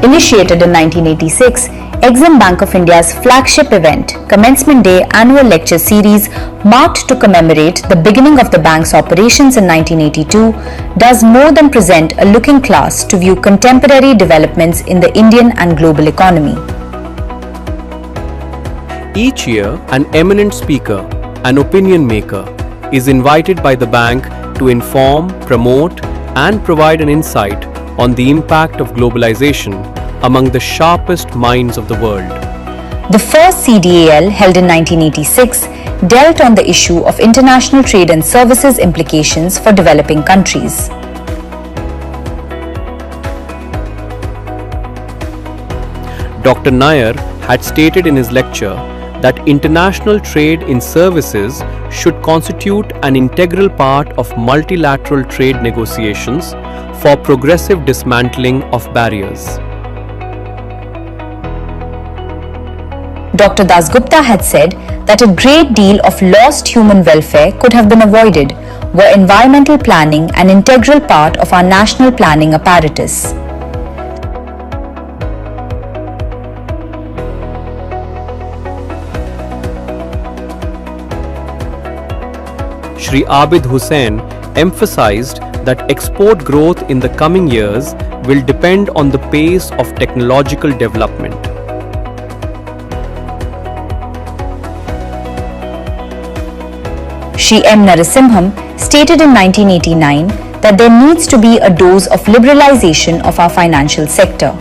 Initiated in 1986, Exim Bank of India's flagship event, Commencement Day annual lecture series marked to commemorate the beginning of the bank's operations in 1982, does more than present a looking glass to view contemporary developments in the Indian and global economy. Each year, an eminent speaker, an opinion maker, is invited by the bank to inform, promote, and provide an insight on the impact of globalization among the sharpest minds of the world. The first CDAL, held in 1986, dealt on the issue of international trade and services implications for developing countries. Dr. Nair had stated in his lecture that international trade in services should constitute an integral part of multilateral trade negotiations for progressive dismantling of barriers. Dr. Dasgupta had said that a great deal of lost human welfare could have been avoided were environmental planning an integral part of our national planning apparatus. Shri Abid Hussain emphasized that export growth in the coming years will depend on the pace of technological development. Shri M. Narasimham stated in 1989 that there needs to be a dose of liberalization of our financial sector.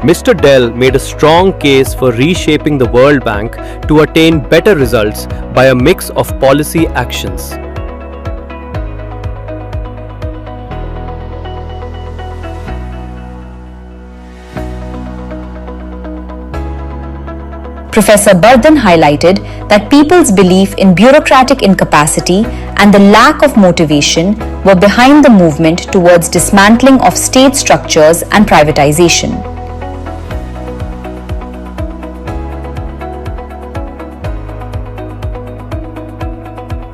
Mr. Dell made a strong case for reshaping the World Bank to attain better results by a mix of policy actions. Professor Bardhan highlighted that people's belief in bureaucratic incapacity and the lack of motivation were behind the movement towards dismantling of state structures and privatization.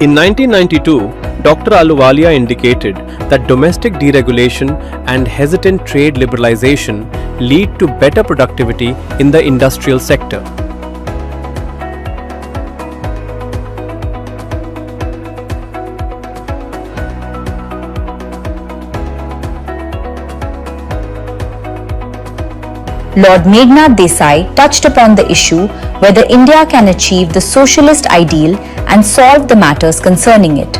In 1992, Dr. Ahluwalia indicated that domestic deregulation and hesitant trade liberalization lead to better productivity in the industrial sector. Lord Meghnad Desai touched upon the issue whether India can achieve the socialist ideal and solve the matters concerning it.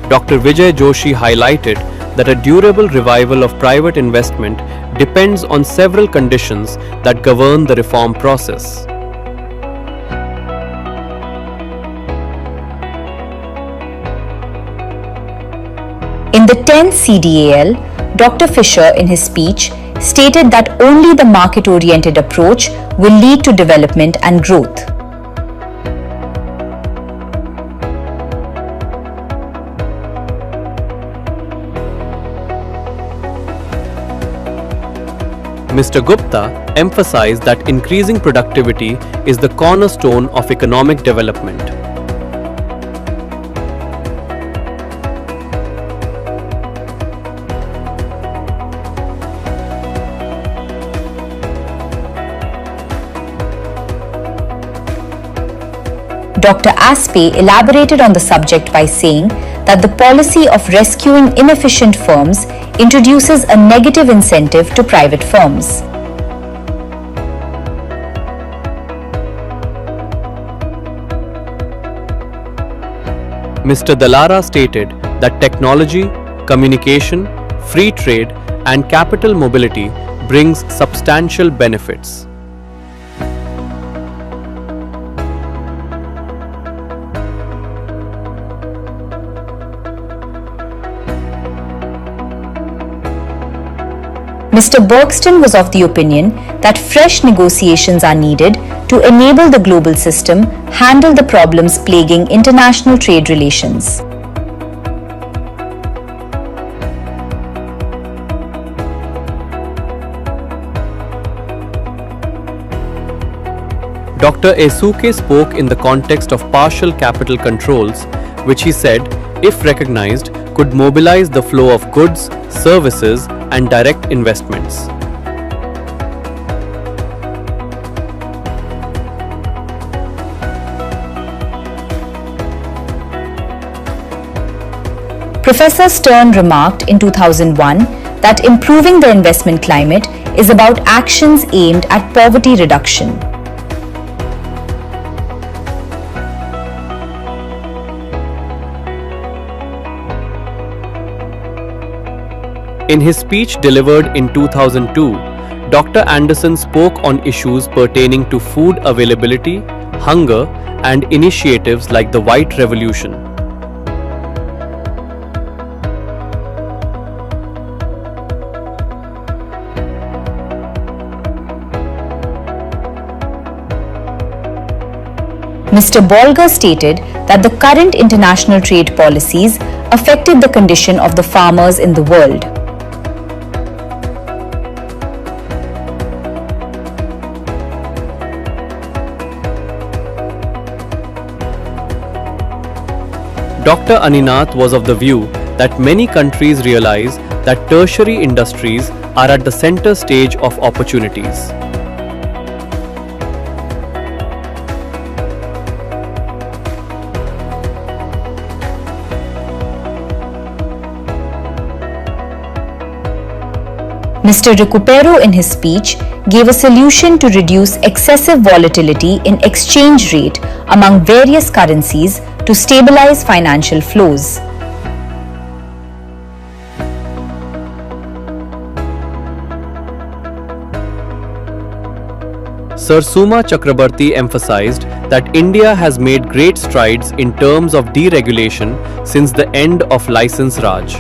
Dr. Vijay Joshi highlighted that a durable revival of private investment depends on several conditions that govern the reform process. In the 10th CDAL, Dr. Fisher in his speech stated that only the market-oriented approach will lead to development and growth. Mr. Gupta emphasized that increasing productivity is the cornerstone of economic development. Dr. Aspe elaborated on the subject by saying that the policy of rescuing inefficient firms introduces a negative incentive to private firms. Mr. Dallara stated that technology, communication, free trade, and capital mobility brings substantial benefits. Mr. Bergsten was of the opinion that fresh negotiations are needed to enable the global system handle the problems plaguing international trade relations. Dr. Esuke spoke in the context of partial capital controls, which he said, if recognized, could mobilize the flow of goods, services, and direct investments. Professor Stern remarked in 2001 that improving the investment climate is about actions aimed at poverty reduction. In his speech delivered in 2002, Dr. Anderson spoke on issues pertaining to food availability, hunger, and initiatives like the White Revolution. Mr. Bolger stated that the current international trade policies affected the condition of the farmers in the world. Dr. Aninath was of the view that many countries realize that tertiary industries are at the center stage of opportunities. Mr. Recupero in his speech gave a solution to reduce excessive volatility in exchange rate among various currencies to stabilize financial flows. Sir Suma Chakrabarti emphasized that India has made great strides in terms of deregulation since the end of License Raj.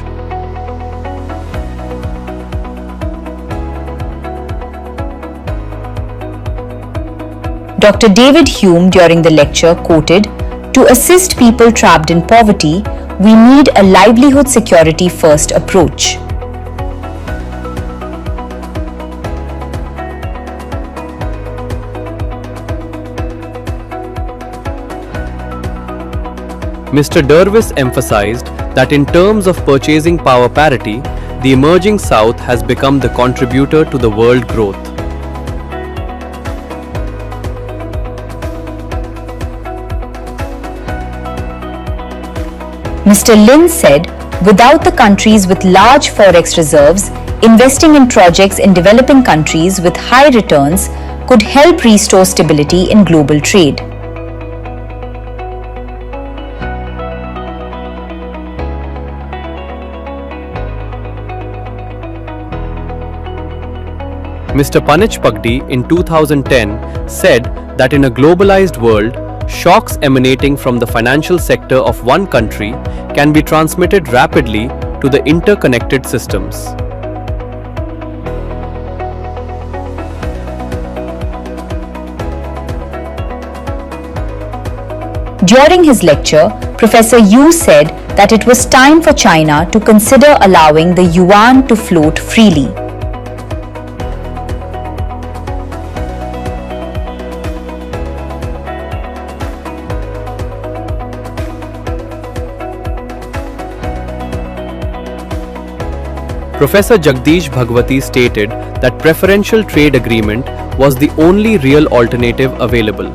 Dr. David Hume during the lecture quoted, "To assist people trapped in poverty, we need a livelihood security first approach." Mr. Dervish emphasized that in terms of purchasing power parity, the emerging South has become the contributor to the world growth. Mr. Lin said, without the countries with large forex reserves, investing in projects in developing countries with high returns could help restore stability in global trade. Mr. Panich Pagdi in 2010 said that in a globalized world, shocks emanating from the financial sector of one country can be transmitted rapidly to the interconnected systems. During his lecture, Professor Yu said that it was time for China to consider allowing the yuan to float freely. Professor Jagdish Bhagwati stated that preferential trade agreement was the only real alternative available.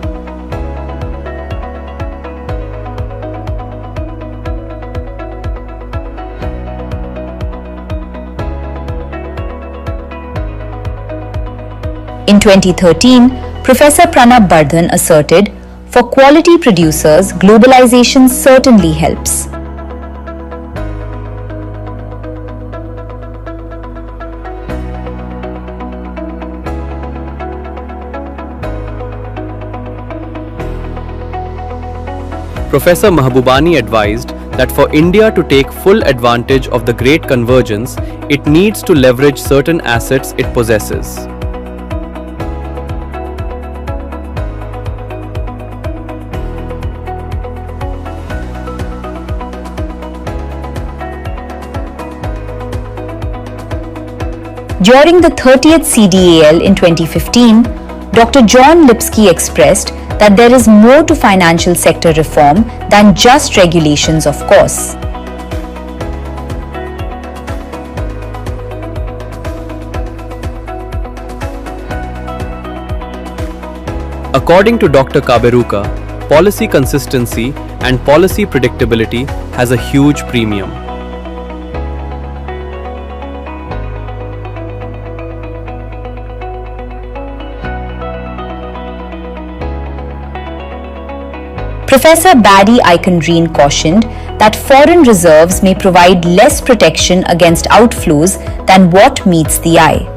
In 2013, Professor Pranab Bardhan asserted, "For quality producers, globalization certainly helps." Professor Mahbubani advised that for India to take full advantage of the Great Convergence, it needs to leverage certain assets it possesses. During the 30th CDAL in 2015, Dr. John Lipsky expressed that there is more to financial sector reform than just regulations, of course. According to Dr. Kaberuka, policy consistency and policy predictability has a huge premium. Professor Barry Eichengreen cautioned that foreign reserves may provide less protection against outflows than what meets the eye.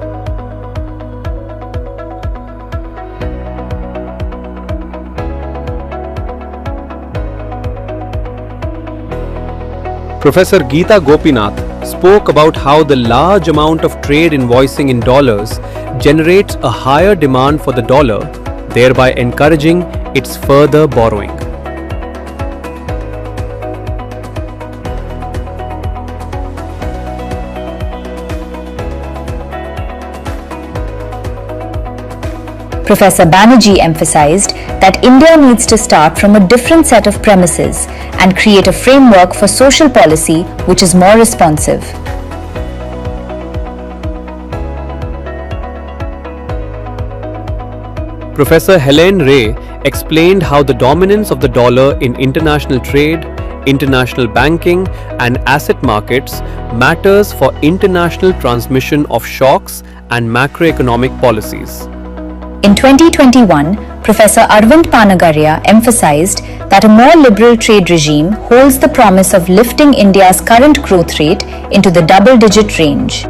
Professor Gita Gopinath spoke about how the large amount of trade invoicing in dollars generates a higher demand for the dollar, thereby encouraging its further borrowing. Professor Banerjee emphasized that India needs to start from a different set of premises and create a framework for social policy which is more responsive. Professor Hélène explained how the dominance of the dollar in international trade, international banking, and asset markets matters for international transmission of shocks and macroeconomic policies. In 2021, Professor Arvind Panagariya emphasized that a more liberal trade regime holds the promise of lifting India's current growth rate into the double-digit range.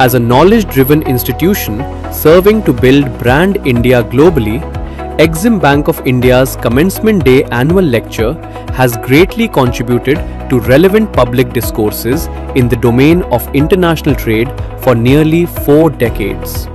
As a knowledge-driven institution serving to build brand India globally, Exim Bank of India's Commencement Day annual lecture has greatly contributed to relevant public discourses in the domain of international trade for nearly 4 decades.